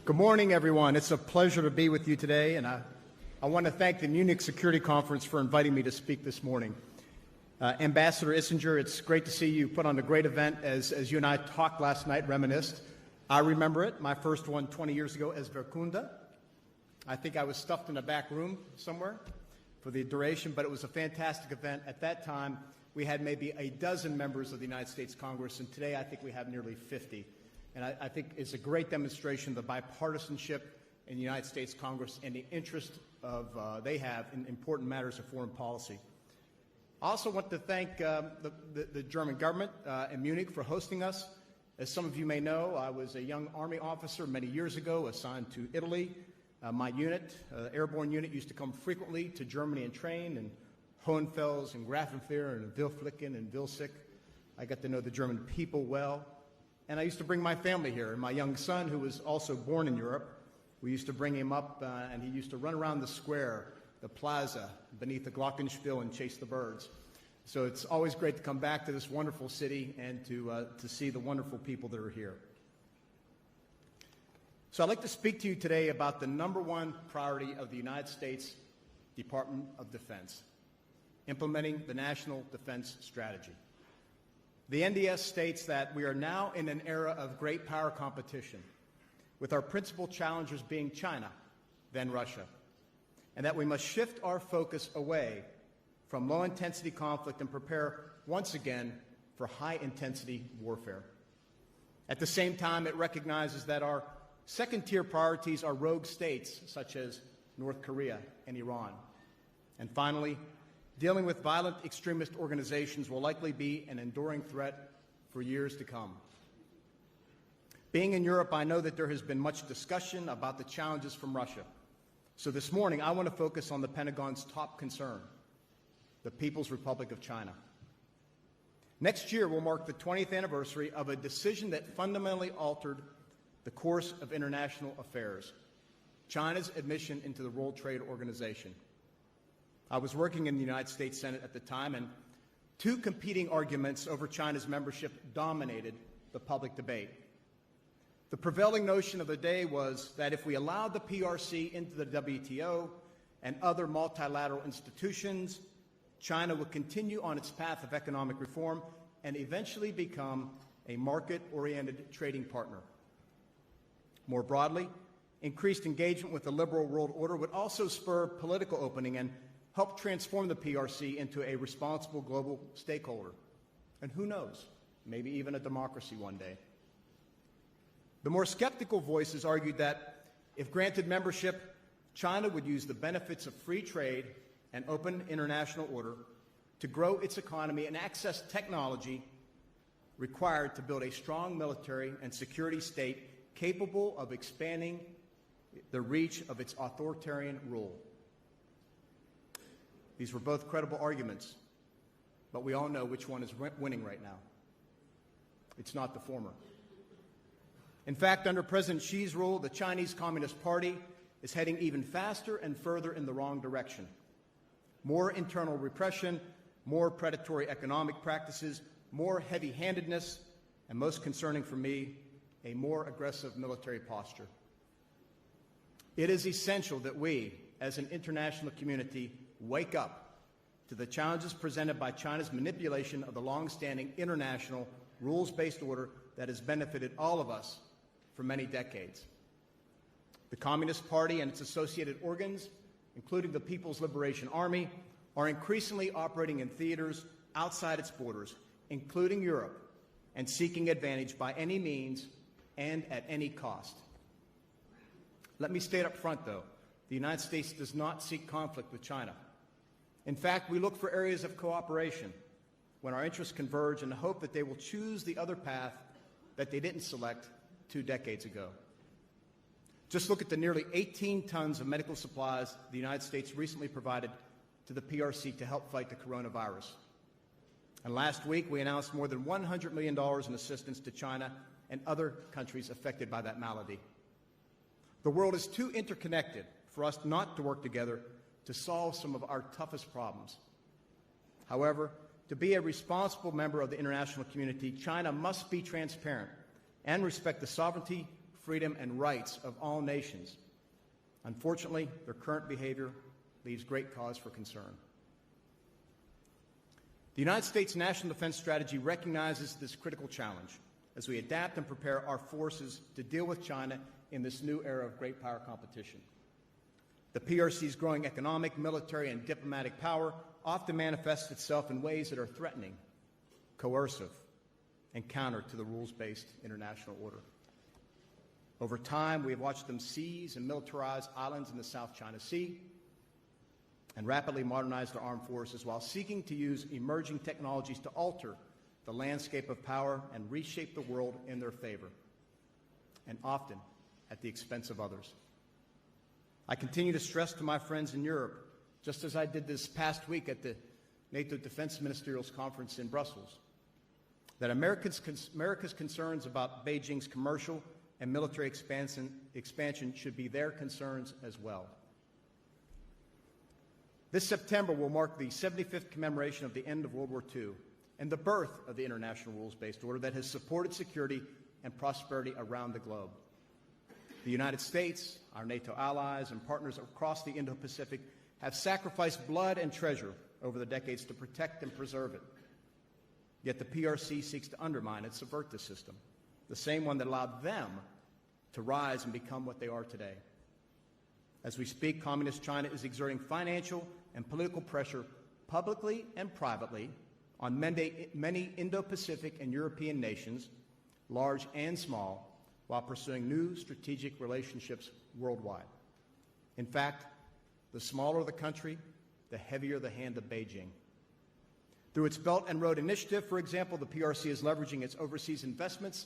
Good morning, everyone. It's a pleasure to be with you today, and I want to thank the Munich Security Conference for inviting me to speak this morning. Ambassador Issenger, it's great to see you put on a great event as you and I talked last night, reminisced. I remember it, my first one 20 years ago as Verkunda. I think I was stuffed in a back room somewhere for the duration, but it was a fantastic event. At that time, we had maybe a dozen members of the United States Congress, and today I think we have nearly 50. And I think it's a great demonstration of the bipartisanship in the United States Congress and the interest they have in important matters of foreign policy. I also want to thank the German government in Munich for hosting us. As some of you may know, I was a young Army officer many years ago assigned to Italy. My unit, airborne unit, used to come frequently to Germany and train in Hohenfels and Grafenfehr and Wilflicken and Wilsik. I got to know the German people well. And I used to bring my family here, and my young son, who was also born in Europe, we used to bring him up, and he used to run around the square, the plaza, beneath the Glockenspiel and chase the birds. So it's always great to come back to this wonderful city and to see the wonderful people that are here. So I'd like to speak to you today about the #1 priority of the United States Department of Defense, implementing the National Defense Strategy. The NDS states that we are now in an era of great power competition, with our principal challengers being China, then Russia, and that we must shift our focus away from low-intensity conflict and prepare once again for high-intensity warfare. At the same time, it recognizes that our second-tier priorities are rogue states such as North Korea and Iran. And finally, dealing with violent extremist organizations will likely be an enduring threat for years to come. Being in Europe, I know that there has been much discussion about the challenges from Russia. So this morning, I want to focus on the Pentagon's top concern, the People's Republic of China. Next year will mark the 20th anniversary of a decision that fundamentally altered the course of international affairs, China's admission into the World Trade Organization. I was working in the United States Senate at the time, and two competing arguments over China's membership dominated the public debate. The prevailing notion of the day was that if we allowed the PRC into the WTO and other multilateral institutions, China would continue on its path of economic reform and eventually become a market-oriented trading partner. More broadly, increased engagement with the liberal world order would also spur political opening and help transform the PRC into a responsible global stakeholder. And who knows, maybe even a democracy one day. The more skeptical voices argued that if granted membership, China would use the benefits of free trade and open international order to grow its economy and access technology required to build a strong military and security state capable of expanding the reach of its authoritarian rule. These were both credible arguments, but we all know which one is winning right now. It's not the former. In fact, under President Xi's rule, the Chinese Communist Party is heading even faster and further in the wrong direction. More internal repression, more predatory economic practices, more heavy-handedness, and most concerning for me, a more aggressive military posture. It is essential that we, as an international community, wake up to the challenges presented by China's manipulation of the long-standing international rules-based order that has benefited all of us for many decades. The Communist Party and its associated organs, including the People's Liberation Army, are increasingly operating in theaters outside its borders, including Europe, and seeking advantage by any means and at any cost. Let me state up front, though, the United States does not seek conflict with China. In fact, we look for areas of cooperation when our interests converge in the hope that they will choose the other path that they didn't select 2 decades ago. Just look at the nearly 18 tons of medical supplies the United States recently provided to the PRC to help fight the coronavirus. And last week, we announced more than $100 million in assistance to China and other countries affected by that malady. The world is too interconnected for us not to work together to solve some of our toughest problems. However, to be a responsible member of the international community, China must be transparent and respect the sovereignty, freedom, and rights of all nations. Unfortunately, their current behavior leaves great cause for concern. The United States National Defense Strategy recognizes this critical challenge as we adapt and prepare our forces to deal with China in this new era of great power competition. The PRC's growing economic, military, and diplomatic power often manifests itself in ways that are threatening, coercive, and counter to the rules-based international order. Over time, we have watched them seize and militarize islands in the South China Sea and rapidly modernize their armed forces while seeking to use emerging technologies to alter the landscape of power and reshape the world in their favor, and often at the expense of others. I continue to stress to my friends in Europe, just as I did this past week at the NATO Defense Ministerials Conference in Brussels, that America's concerns about Beijing's commercial and military expansion should be their concerns as well. This September will mark the 75th commemoration of the end of World War II and the birth of the international rules-based order that has supported security and prosperity around the globe. The United States, our NATO allies, and partners across the Indo-Pacific have sacrificed blood and treasure over the decades to protect and preserve it. Yet the PRC seeks to undermine and subvert this system, the same one that allowed them to rise and become what they are today. As we speak, Communist China is exerting financial and political pressure publicly and privately on many Indo-Pacific and European nations, large and small, while pursuing new strategic relationships worldwide. In fact, the smaller the country, the heavier the hand of Beijing. Through its Belt and Road Initiative, for example, the PRC is leveraging its overseas investments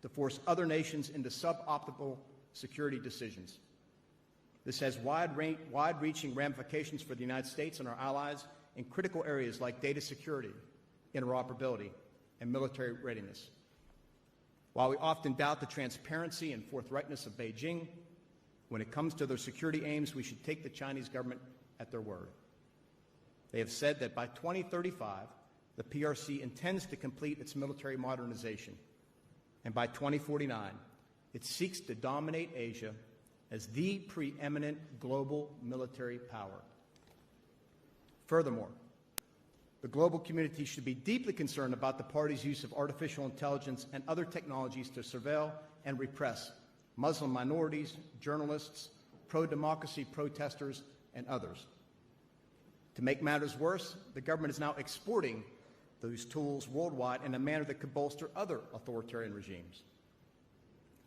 to force other nations into suboptimal security decisions. This has wide-reaching ramifications for the United States and our allies in critical areas like data security, interoperability, and military readiness. While we often doubt the transparency and forthrightness of Beijing, when it comes to their security aims, we should take the Chinese government at their word. They have said that by 2035, the PRC intends to complete its military modernization, and by 2049, it seeks to dominate Asia as the preeminent global military power. Furthermore, the global community should be deeply concerned about the party's use of artificial intelligence and other technologies to surveil and repress Muslim minorities, journalists, pro-democracy protesters, and others. To make matters worse, the government is now exporting those tools worldwide in a manner that could bolster other authoritarian regimes.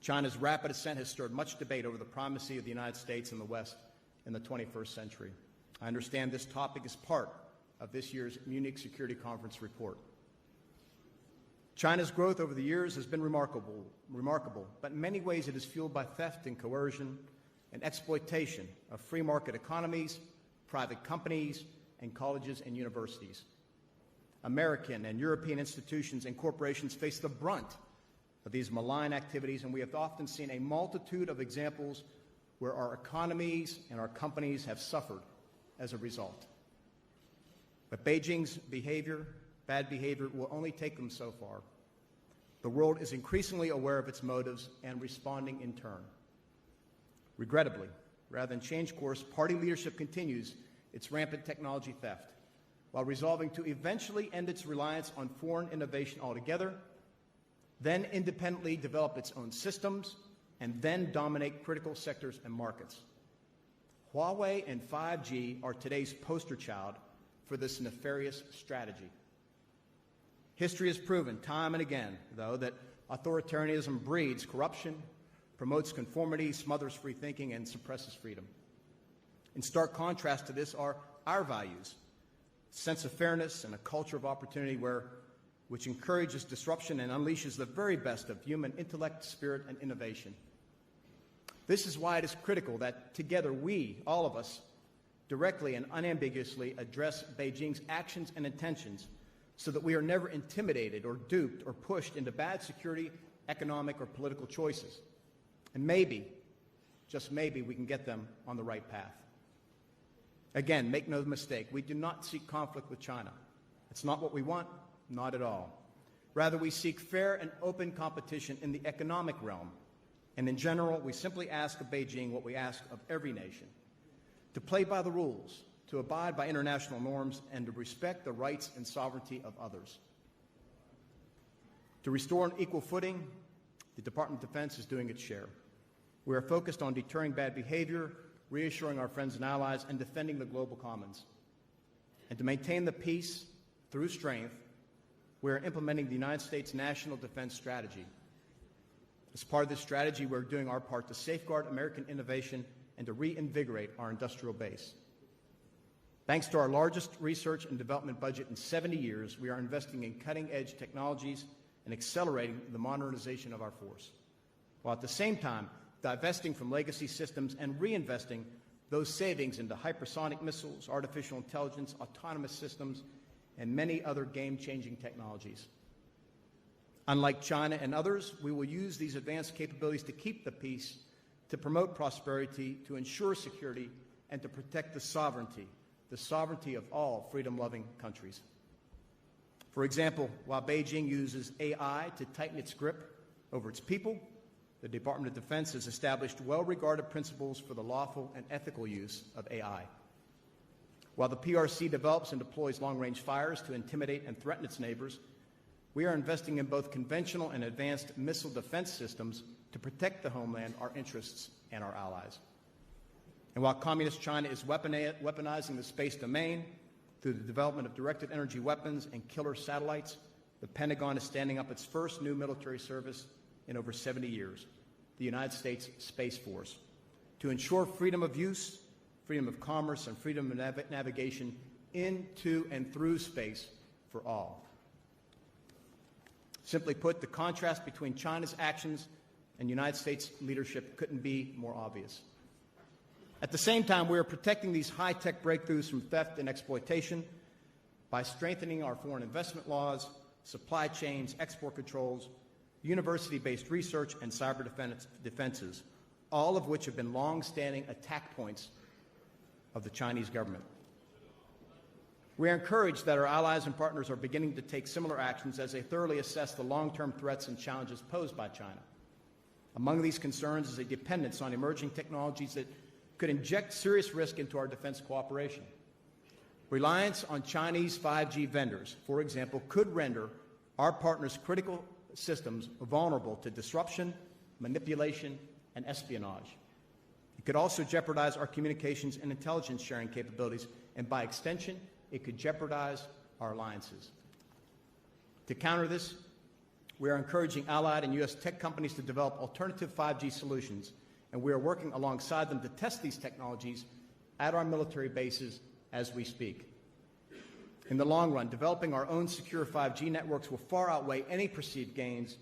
China's rapid ascent has stirred much debate over the primacy of the United States and the West in the 21st century. I understand this topic is part of this year's Munich Security Conference report. China's growth over the years has been remarkable, but in many ways it is fueled by theft and coercion and exploitation of free market economies, private companies, and colleges and universities. American and European institutions and corporations face the brunt of these malign activities, and we have often seen a multitude of examples where our economies and our companies have suffered as a result. But Beijing's bad behavior, will only take them so far. The world is increasingly aware of its motives and responding in turn. Regrettably, rather than change course, party leadership continues its rampant technology theft, while resolving to eventually end its reliance on foreign innovation altogether, then independently develop its own systems, and then dominate critical sectors and markets. Huawei and 5G are today's poster child for this nefarious strategy. History has proven time and again, though, that authoritarianism breeds corruption, promotes conformity, smothers free thinking, and suppresses freedom. In stark contrast to this are our values, a sense of fairness and a culture of opportunity which encourages disruption and unleashes the very best of human intellect, spirit, and innovation. This is why it is critical that together we, all of us, directly and unambiguously address Beijing's actions and intentions so that we are never intimidated or duped or pushed into bad security, economic, or political choices. And maybe, just maybe, we can get them on the right path. Again, make no mistake, we do not seek conflict with China. It's not what we want, not at all. Rather, we seek fair and open competition in the economic realm, And in general, we simply ask of Beijing what we ask of every nation: to play by the rules, to abide by international norms, and to respect the rights and sovereignty of others. To restore an equal footing, the Department of Defense is doing its share. We are focused on deterring bad behavior, reassuring our friends and allies, and defending the global commons. And to maintain the peace through strength, we are implementing the United States National Defense Strategy. As part of this strategy, we're doing our part to safeguard American innovation and to reinvigorate our industrial base. Thanks to our largest research and development budget in 70 years, we are investing in cutting-edge technologies and accelerating the modernization of our force, while at the same time divesting from legacy systems and reinvesting those savings into hypersonic missiles, artificial intelligence, autonomous systems, and many other game-changing technologies. Unlike China and others, we will use these advanced capabilities to keep the peace, to promote prosperity, to ensure security, and to protect the sovereignty of all freedom-loving countries. For example, while Beijing uses AI to tighten its grip over its people, the Department of Defense has established well-regarded principles for the lawful and ethical use of AI. While the PRC develops and deploys long-range fires to intimidate and threaten its neighbors, we are investing in both conventional and advanced missile defense systems to protect the homeland, our interests, and our allies. And while Communist China is weaponizing the space domain through the development of directed energy weapons and killer satellites, the Pentagon is standing up its first new military service in over 70 years, the United States Space Force, to ensure freedom of use, freedom of commerce, and freedom of navigation into and through space for all. Simply put, the contrast between China's actions and United States leadership couldn't be more obvious. At the same time, we are protecting these high-tech breakthroughs from theft and exploitation by strengthening our foreign investment laws, supply chains, export controls, university-based research, and cyber defenses, all of which have been long-standing attack points of the Chinese government. We are encouraged that our allies and partners are beginning to take similar actions as they thoroughly assess the long-term threats and challenges posed by China. Among these concerns is a dependence on emerging technologies that could inject serious risk into our defense cooperation. Reliance on Chinese 5G vendors, for example, could render our partners' critical systems vulnerable to disruption, manipulation, and espionage. It could also jeopardize our communications and intelligence sharing capabilities, and by extension, it could jeopardize our alliances. To counter this, we are encouraging allied and U.S. tech companies to develop alternative 5G solutions, and we are working alongside them to test these technologies at our military bases as we speak. In the long run, developing our own secure 5G networks will far outweigh any perceived gains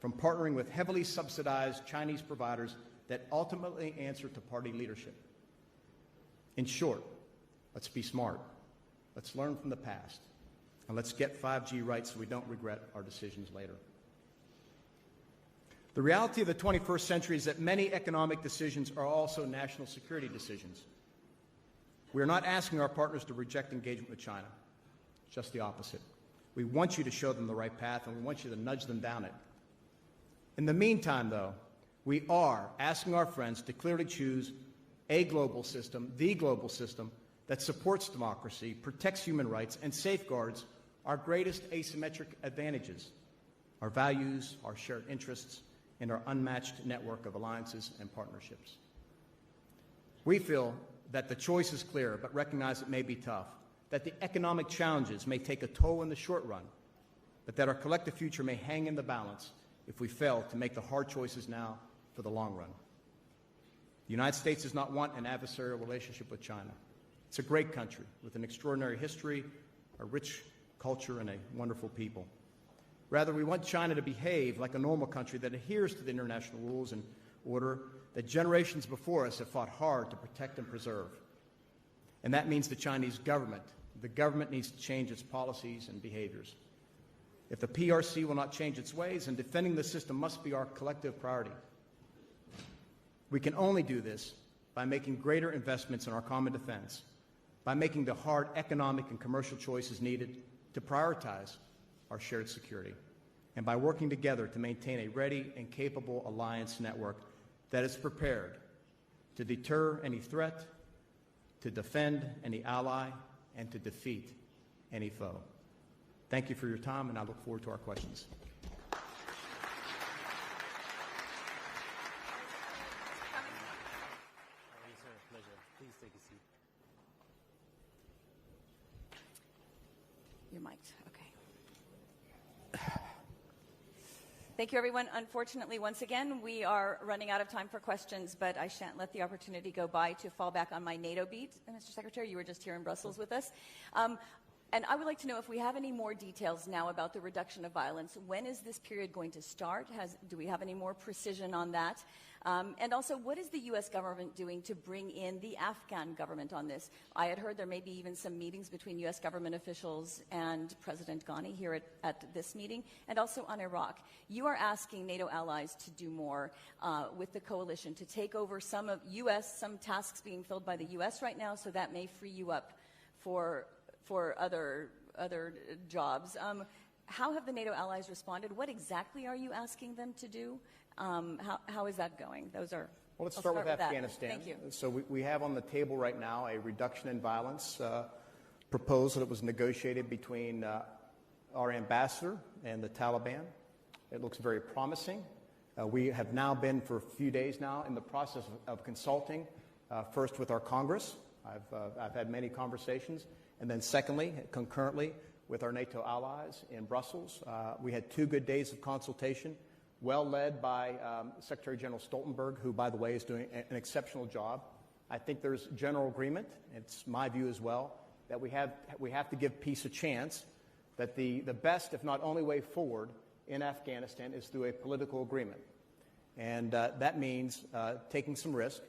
from partnering with heavily subsidized Chinese providers that ultimately answer to party leadership. In short, let's be smart. Let's learn from the past. And let's get 5G right so we don't regret our decisions later. The reality of the 21st century is that many economic decisions are also national security decisions. We are not asking our partners to reject engagement with China. Just the opposite. We want you to show them the right path, and we want you to nudge them down it. In the meantime, though, we are asking our friends to clearly choose a global system, the global system, that supports democracy, protects human rights, and safeguards our greatest asymmetric advantages, our values, our shared interests, and our unmatched network of alliances and partnerships. We feel that the choice is clear, but recognize it may be tough, that the economic challenges may take a toll in the short run, but that our collective future may hang in the balance if we fail to make the hard choices now for the long run. The United States does not want an adversarial relationship with China. It's a great country with an extraordinary history, a rich culture, and a wonderful people. Rather, we want China to behave like a normal country that adheres to the international rules and order that generations before us have fought hard to protect and preserve. And that means the Chinese government. The government needs to change its policies and behaviors. If the PRC will not change its ways, then defending the system must be our collective priority. We can only do this by making greater investments in our common defense, by making the hard economic and commercial choices needed to prioritize our shared security. and by working together to maintain a ready and capable alliance network that is prepared to deter any threat, to defend any ally, and to defeat any foe. Thank you for your time, and I look forward to our questions. Please take a seat. You're mic'd. Okay. Thank you, everyone. Unfortunately, once again, we are running out of time for questions, but I shan't let the opportunity go by to fall back on my NATO beat. Mr. Secretary, you were just here in Brussels with us. And I would like to know if we have any more details now about the reduction of violence. When is this period going to start? Do we have any more precision on that? And also, what is the U.S. government doing to bring in the Afghan government on this? I had heard there may be even some meetings between U.S. government officials and President Ghani here at this meeting, and also on Iraq. You are asking NATO allies to do more with the coalition, to take over some tasks being filled by the U.S. right now, so that may free you up for other jobs. How have the NATO allies responded? What exactly are you asking them to do? How is that going? Well, let's start with Afghanistan. Thank you. So we have on the table right now a reduction in violence proposal that was negotiated between our ambassador and the Taliban. It looks very promising. We have now been for a few days now in the process of consulting, first with our Congress. I've had many conversations. And then secondly, concurrently, with our NATO allies in Brussels. We had 2 good days of consultation, well led by Secretary General Stoltenberg, who, by the way, is doing an exceptional job. I think there's general agreement, it's my view as well, that we have to give peace a chance, that the best, if not only way forward in Afghanistan is through a political agreement. And that means taking some risk.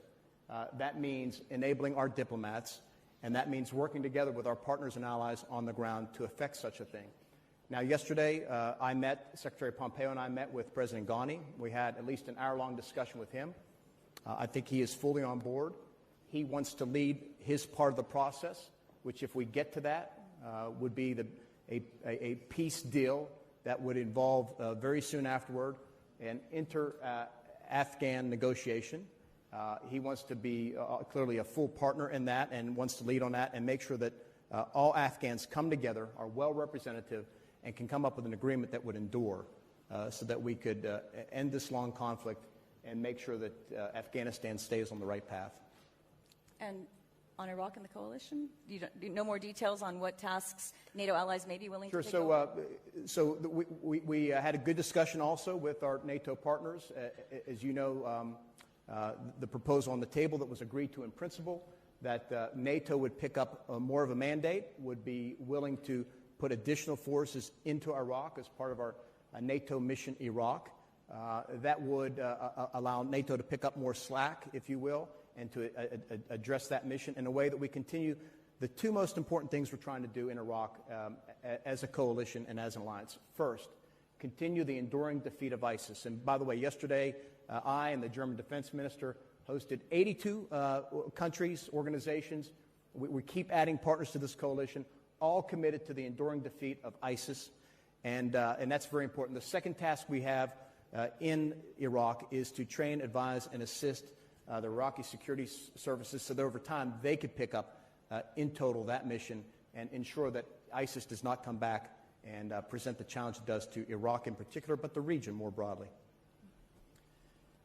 That means enabling our diplomats. And that means working together with our partners and allies on the ground to effect such a thing. Now, yesterday, Secretary Pompeo and I met with President Ghani. We had at least an hour-long discussion with him. I think he is fully on board. He wants to lead his part of the process, which, if we get to that, would be a peace deal that would involve very soon afterward an inter-Afghan negotiation. He wants to be clearly a full partner in that and wants to lead on that and make sure that all Afghans come together, are well representative, and can come up with an agreement that would endure so that we could end this long conflict and make sure that Afghanistan stays on the right path. And on Iraq and the coalition? Do you know more details on what tasks NATO allies may be willing to take over? So we had a good discussion also with our NATO partners. As you know, the proposal on the table that was agreed to in principle, that NATO would pick up more of a mandate, would be willing to put additional forces into Iraq as part of our NATO mission Iraq. That would allow NATO to pick up more slack, if you will, and to address that mission in a way that we continue the 2 most important things we're trying to do in Iraq as a coalition and as an alliance. First, continue the enduring defeat of ISIS. And by the way, yesterday, I and the German defense minister hosted 82 countries, organizations. We keep adding partners to this coalition, all committed to the enduring defeat of ISIS, and that's very important. The second task we have in Iraq is to train, advise, and assist the Iraqi security services so that over time they could pick up in total that mission and ensure that ISIS does not come back and present the challenge it does to Iraq in particular, but the region more broadly.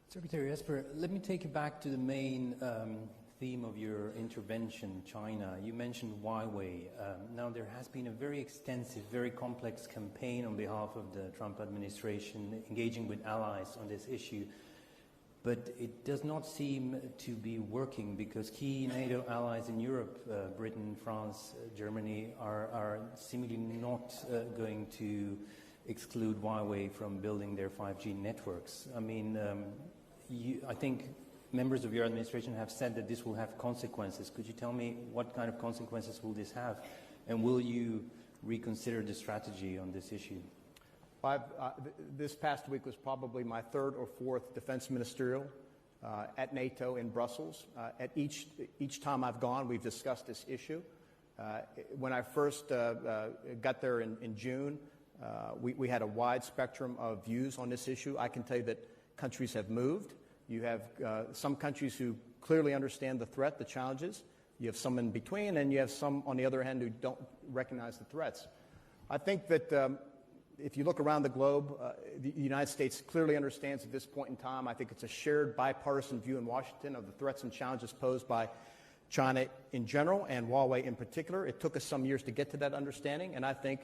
Secretary Esper, let me take you back to the main theme of your intervention, China. You mentioned Huawei. Now, there has been a very extensive, very complex campaign on behalf of the Trump administration engaging with allies on this issue. But it does not seem to be working because key NATO allies in Europe, Britain, France, Germany, are seemingly not going to exclude Huawei from building their 5G networks. I mean, I think members of your administration have said that this will have consequences. Could you tell me what kind of consequences will this have? And will you reconsider the strategy on this issue? This past week was probably my 3rd or 4th defense ministerial at NATO in Brussels. At each time I've gone, we've discussed this issue. When I first got there in June, We had a wide spectrum of views on this issue. I can tell you that countries have moved. You have some countries who clearly understand the threat, the challenges. You have some in between, and you have some, on the other hand, who don't recognize the threats. I think that if you look around the globe, the United States clearly understands at this point in time. I think it's a shared bipartisan view in Washington of the threats and challenges posed by China in general and Huawei in particular. It took us some years to get to that understanding, and I think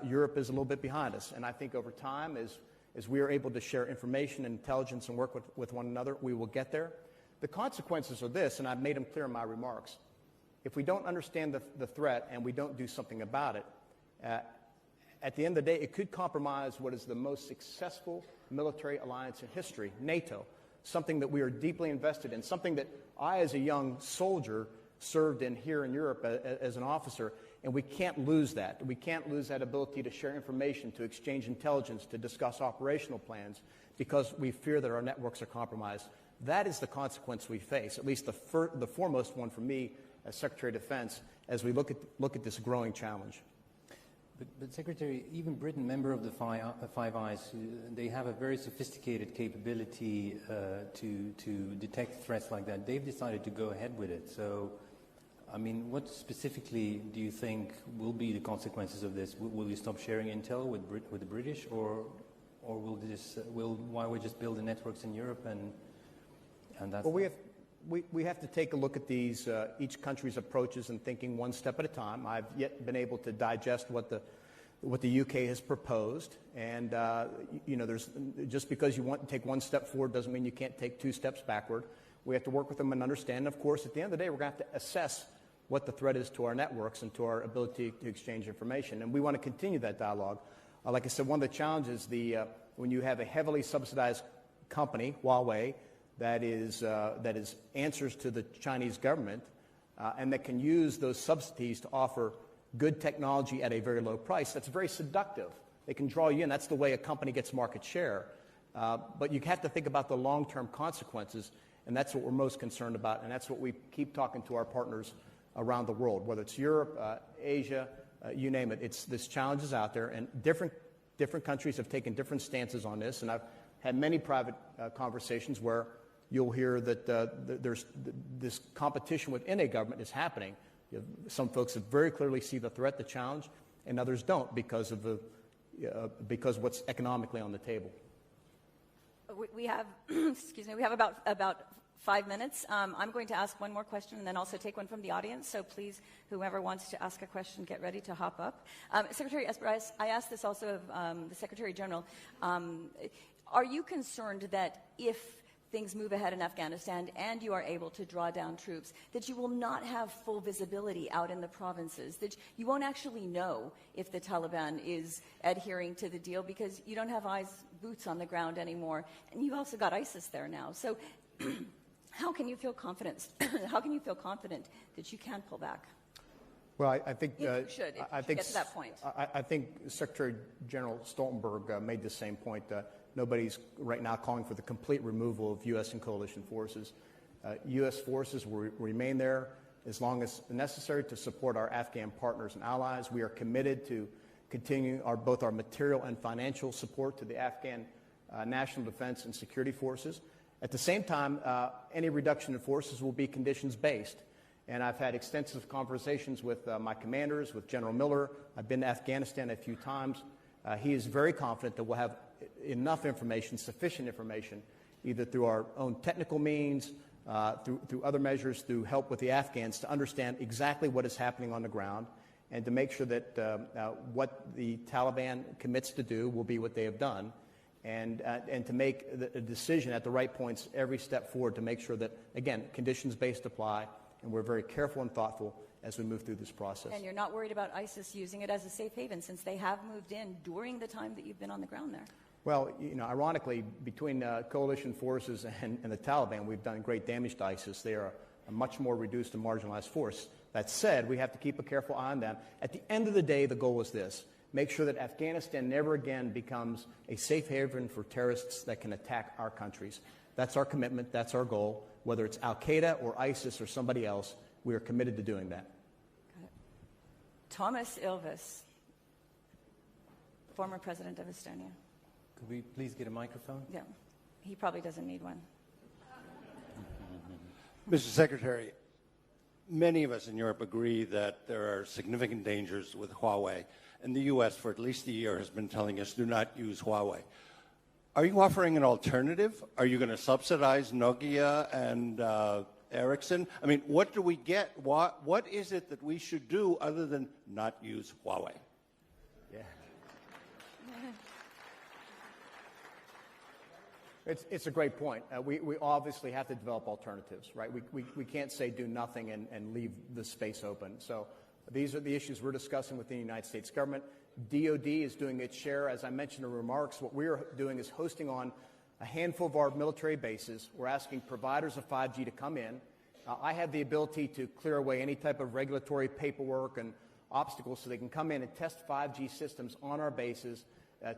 Europe is a little bit behind us. And I think over time, as we are able to share information and intelligence and work with one another, we will get there. The consequences are this, and I've made them clear in my remarks. If we don't understand the threat and we don't do something about it, at the end of the day, it could compromise what is the most successful military alliance in history, NATO, something that we are deeply invested in, something that I, as a young soldier, served in here in Europe as an officer, and we can't lose that. We can't lose that ability to share information, to exchange intelligence, to discuss operational plans, because we fear that our networks are compromised. That is the consequence we face, at least the foremost one for me as Secretary of Defense, as we look at this growing challenge. But Secretary, even Britain, member of the Five Eyes, they have a very sophisticated capability to detect threats like that. They've decided to go ahead with it. So, I mean, what specifically do you think will be the consequences of this? Will we stop sharing intel with the British, or will Huawei just build the networks in Europe and that's? Well, we have to take a look at these each country's approaches and thinking one step at a time. I've yet been able to digest what the UK has proposed, and there's just because you want to take one step forward doesn't mean you can't take two steps backward. We have to work with them and understand. And of course, at the end of the day, we're going to have to assess what the threat is to our networks and to our ability to exchange information, and we want to continue that dialogue. Like I said, one of the challenges when you have a heavily subsidized company, Huawei, that is answers to the Chinese government and that can use those subsidies to offer good technology at a very low price. That's very seductive. They can draw you in. That's the way a company gets market share. But you have to think about the long-term consequences, and that's what we're most concerned about, and that's what we keep talking to our partners around the world, whether it's Europe, Asia, you name it. This challenge is out there, and different countries have taken different stances on this, and I've had many private conversations where you'll hear that there's this competition within a government is happening. Some folks that very clearly see the threat, the challenge, and others don't because of what's economically on the table. We have, excuse me, we have about 5 minutes. I'm going to ask one more question and then also take one from the audience. So please, whoever wants to ask a question, get ready to hop up. Secretary Esper, I asked this also of the Secretary General. Are you concerned that if things move ahead in Afghanistan and you are able to draw down troops, that you will not have full visibility out in the provinces, that you won't actually know if the Taliban is adhering to the deal because you don't have boots on the ground anymore, and you've also got ISIS there now. So how can you feel confident? How can you feel confident that you can pull back? Well, I think if you should get to that point. I think Secretary General Stoltenberg made the same point. Nobody's right now calling for the complete removal of U.S. and coalition forces. U.S. forces will remain there as long as necessary to support our Afghan partners and allies. We are committed to continuing both our material and financial support to the Afghan national defense and security forces. At the same time, any reduction in forces will be conditions-based. And I've had extensive conversations with my commanders, with General Miller. I've been to Afghanistan a few times. He is very confident that we'll have enough information, sufficient information, either through our own technical means, through other measures, through help with the Afghans, to understand exactly what is happening on the ground and to make sure that what the Taliban commits to do will be what they have done, and to make a decision at the right points every step forward to make sure that, again, conditions-based apply, and we're very careful and thoughtful as we move through this process. And you're not worried about ISIS using it as a safe haven since they have moved in during the time that you've been on the ground there? Well, ironically, between coalition forces and the Taliban, we've done great damage to ISIS. They are a much more reduced and marginalized force. That said, we have to keep a careful eye on them. At the end of the day, the goal is this: make sure that Afghanistan never again becomes a safe haven for terrorists that can attack our countries. That's our commitment. That's our goal. Whether it's Al-Qaeda or ISIS or somebody else, we are committed to doing that. Got it. Thomas Ilves. former president of Estonia. Could we please get a microphone? Yeah, he probably doesn't need one. Mr. Secretary, many of us in Europe agree that there are significant dangers with Huawei, and the U.S. for at least a year has been telling us do not use Huawei. Are you offering an alternative? Are you going to subsidize Nokia and Ericsson? I mean, what do we get? What is it that we should do other than not use Huawei? Yeah. It's a great point. We obviously have to develop alternatives, right? We can't say do nothing and leave the space open. So these are the issues we're discussing within the United States government. DOD is doing its share. As I mentioned in remarks, what we're doing is hosting on a handful of our military bases. We're asking providers of 5G to come in. I have the ability to clear away any type of regulatory paperwork and obstacles so they can come in and test 5G systems on our bases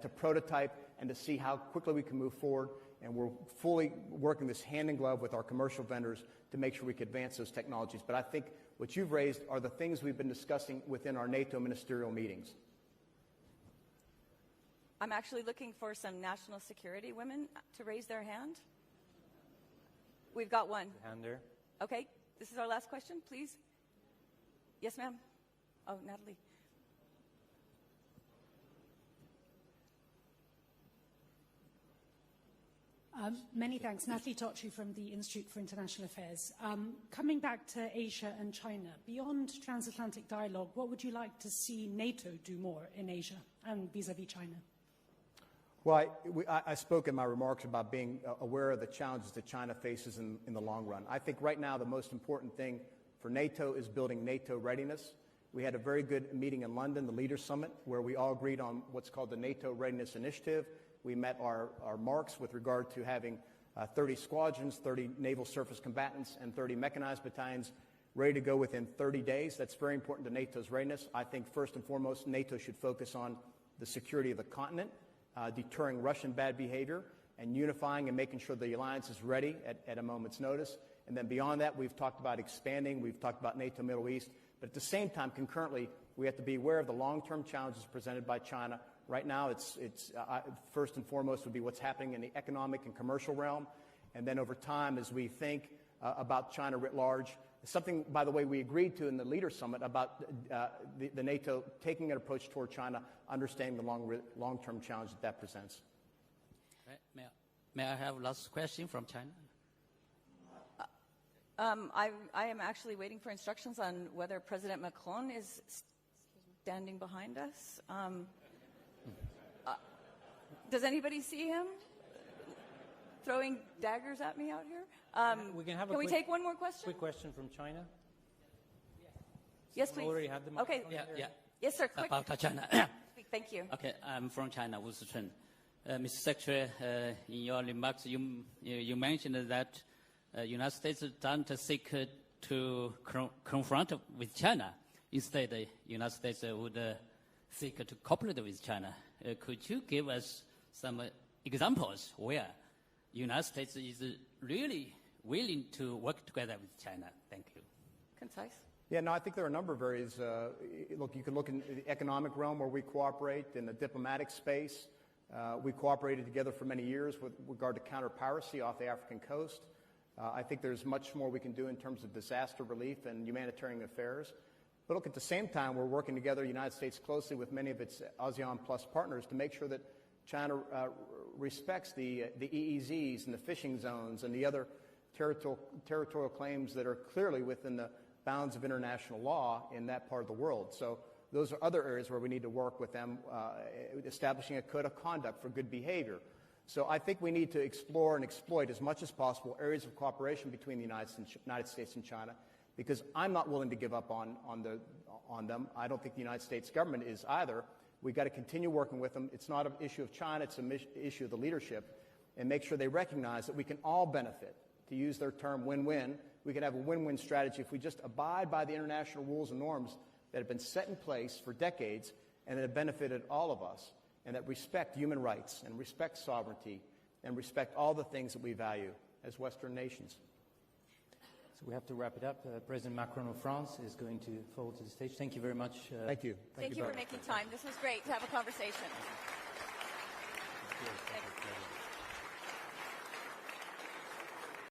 to prototype and to see how quickly we can move forward. And we're fully working this hand in glove with our commercial vendors to make sure we can advance those technologies. But I think what you've raised are the things we've been discussing within our NATO ministerial meetings. I'm actually looking for some national security women to raise their hand. We've got one. Hand there. Okay, this is our last question, please. Yes, ma'am. Oh, Natalie. Many thanks. Natalie Tocci from the Institute for International Affairs. Coming back to Asia and China, beyond transatlantic dialogue, what would you like to see NATO do more in Asia and vis-à-vis China? Well, I spoke in my remarks about being aware of the challenges that China faces in the long run. I think right now the most important thing for NATO is building NATO readiness. We had a very good meeting in London, the Leaders Summit, where we all agreed on what's called the NATO Readiness Initiative. We met our marks with regard to having 30 squadrons, 30 naval surface combatants, and 30 mechanized battalions ready to go within 30 days. That's very important to NATO's readiness. I think first and foremost, NATO should focus on the security of the continent, deterring Russian bad behavior, and unifying and making sure the alliance is ready at a moment's notice. And then beyond that, we've talked about expanding. We've talked about NATO Middle East. But at the same time, concurrently, we have to be aware of the long-term challenges presented by China. Right now, it's first and foremost would be what's happening in the economic and commercial realm. And then over time, as we think about China writ large, something, by the way, we agreed to in the Leaders Summit about the NATO taking an approach toward China, understanding the long-term challenge that presents. Right. May I have last question from China? I am actually waiting for instructions on whether President Macron is standing behind us. Does anybody see him throwing daggers at me out here? Can we take one more question? Quick question from China. Yes, please. Already had the Okay. Yeah. Yes, sir. Quick. About China. Thank you. Okay, I'm from China, Wu Sichun. Mr. Secretary, in your remarks, you mentioned that United States don't seek to confront with China. Instead, the United States would seek to cooperate with China. Could you give us some examples where United States is really willing to work together with China? Thank you. Concise. Yeah, no, I think there are a number of areas. Look, you can look in the economic realm where we cooperate, in the diplomatic space. We cooperated together for many years with regard to counter-piracy off the African coast. I think there's much more we can do in terms of disaster relief and humanitarian affairs. But look, at the same time, we're working together, the United States, closely with many of its ASEAN Plus partners to make sure that China respects the EEZs and the fishing zones and the other territorial claims that are clearly within the bounds of international law in that part of the world. So those are other areas where we need to work with them, establishing a code of conduct for good behavior. So I think we need to explore and exploit as much as possible areas of cooperation between the United States and China, because I'm not willing to give up on them. I don't think the United States government is either. We've got to continue working with them. It's not an issue of China, it's an issue of the leadership, and make sure they recognize that we can all benefit. To use their term, win-win, we can have a win-win strategy if we just abide by the international rules and norms that have been set in place for decades and that have benefited all of us, and that respect human rights and respect sovereignty and respect all the things that we value as Western nations. So we have to wrap it up. President Macron of France is going to forward to the stage. Thank you very much. Thank you. Thank you for making time. This was great to have a conversation.